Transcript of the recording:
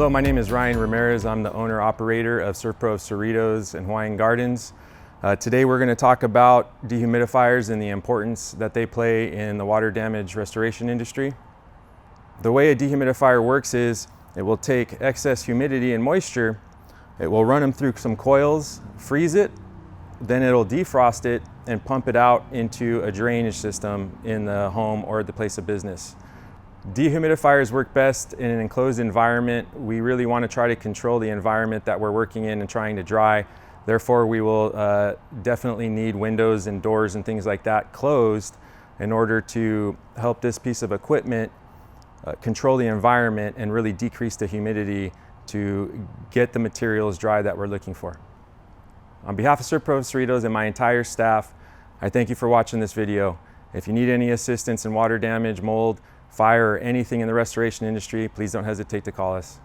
Hello, my name is Ryan Ramirez. I'm the owner-operator of Servpro Cerritos and Hawaiian Gardens. Today we're going to talk about dehumidifiers and the importance that they play in the water damage restoration industry. The way a dehumidifier works is it will take excess humidity and moisture, it will run them through some coils, freeze it, then it'll defrost it and pump it out into a drainage system in the home or the place of business. Dehumidifiers work best in an enclosed environment. We really want to try to control the environment that we're working in and trying to dry. Therefore, we will definitely need windows and doors and things like that closed in order to help this piece of equipment control the environment and really decrease the humidity to get the materials dry that we're looking for. On behalf of Servpro Cerritos and my entire staff, I thank you for watching this video. If you need any assistance in water damage, mold, fire, or anything in the restoration industry, please don't hesitate to call us.